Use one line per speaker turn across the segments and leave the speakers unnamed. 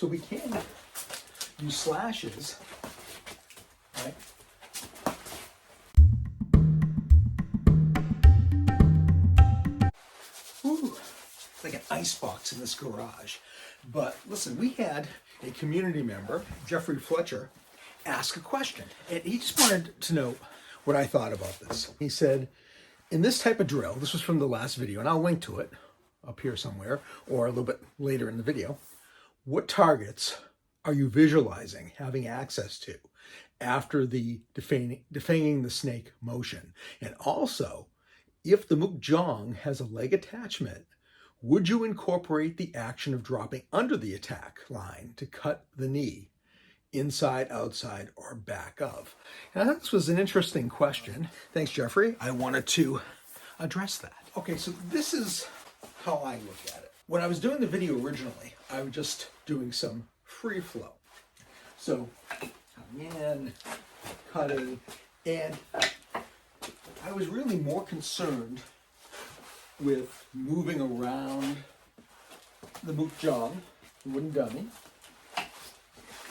So we can use slashes, right? Ooh, like an icebox in this garage. But listen, we had a community member, Jeffrey Fletcher, ask a question. And he just wanted to know what I thought about this. He said, in this type of drill, this was from the last video, and I'll link to it up here somewhere or a little bit later in the video, what targets are you visualizing having access to after the defanging the snake motion? And also, if the mukjong has a leg attachment, would you incorporate the action of dropping under the attack line to cut the knee, inside, outside, or back of? And I thought this was an interesting question. Thanks, Jeffrey. I wanted to address that. Okay, so this is how I look at it. When I was doing the video originally, I was just doing some free flow. So coming in, cutting, and I was really more concerned with moving around the mukjong, the wooden dummy,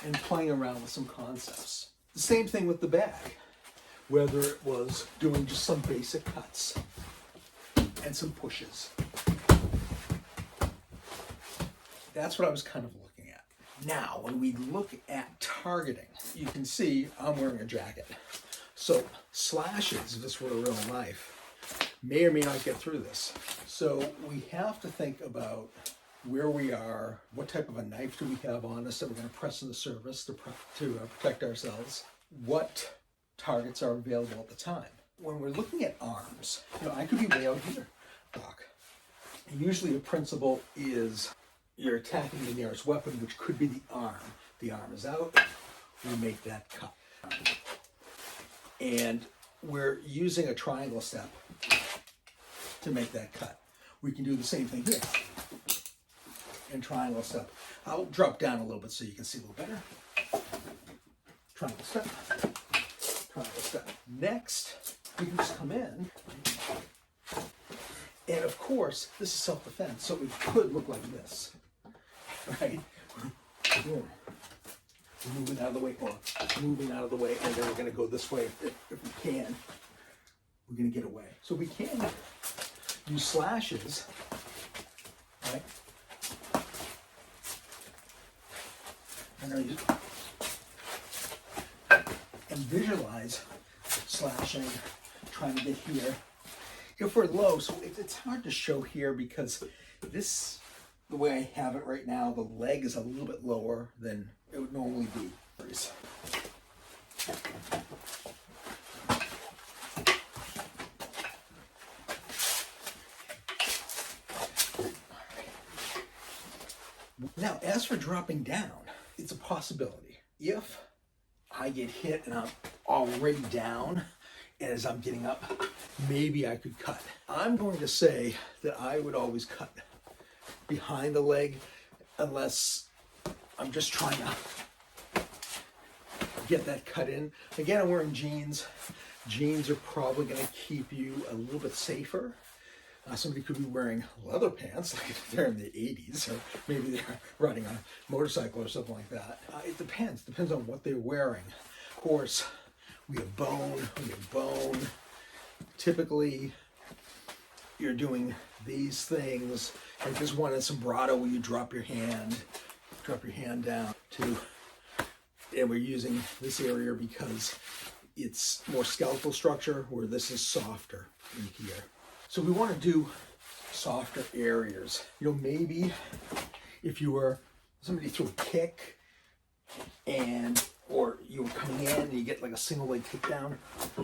and playing around with some concepts. The same thing with the bag, whether it was doing just some basic cuts and some pushes. That's what I was kind of looking at. Now, when we look at targeting, you can see I'm wearing a jacket. So slashes, if this were real life, may or may not get through this. So we have to think about where we are, what type of a knife do we have on us that we're going to press in the surface to protect ourselves, what targets are available at the time. When we're looking at arms, I could be way out here, Doc. Usually the principle is you're attacking the nearest weapon, which could be the arm. The arm is out, we make that cut. And we're using a triangle step to make that cut. We can do the same thing here in triangle step. I'll drop down a little bit so you can see a little better. Triangle step, triangle step. Next, we can just come in. And of course, this is self-defense, so it could look like this, right? Boom. Moving out of the way, or moving out of the way, and then we're going to go this way if we can. We're going to get away. So we can use slashes, right? And visualize slashing, trying to get here. If we're low, so it's hard to show here because this, the way I have it right now, the leg is a little bit lower than it would normally be. Now, as for dropping down, it's a possibility. If I get hit and I'm already down, and as I'm getting up, maybe I could cut. I'm going to say that I would always cut behind the leg unless I'm just trying to get that cut in. Again, I'm wearing jeans. Jeans are probably going to keep you a little bit safer. Somebody could be wearing leather pants, like if they're in the 80s, or maybe they're riding on a motorcycle or something like that. It depends on what they're wearing. Of course, we have bone. Typically, you're doing these things. Like this one in sombrado where you drop your hand down to, and we're using this area because it's more skeletal structure, where this is softer in here. So we want to do softer areas. Maybe if you were somebody threw a kick or you were coming in and you get like a single leg takedown,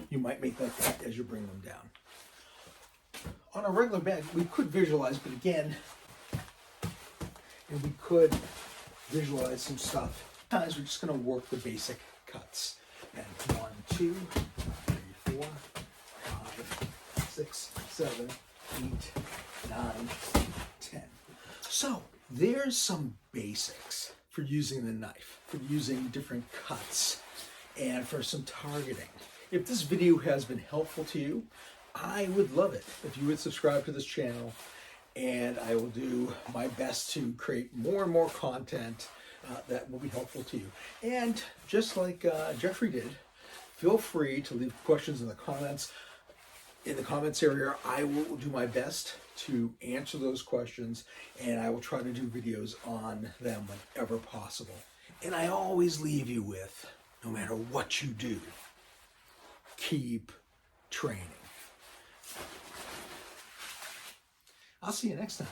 you might make that cut as you bring them down. On a regular bag, we could visualize, but again, and we could visualize some stuff. Sometimes we're just going to work the basic cuts. And 1, 2, 3, 4, 5, 6, 7, 8, 9, 10. So there's some basics for using the knife, for using different cuts, and for some targeting. If this video has been helpful to you, I would love it if you would subscribe to this channel, and I will do my best to create more and more content that will be helpful to you. And just like Jeffrey did, feel free to leave questions in the comments. In the comments area, I will do my best to answer those questions, and I will try to do videos on them whenever possible. And I always leave you with, no matter what you do, keep training. I'll see you next time.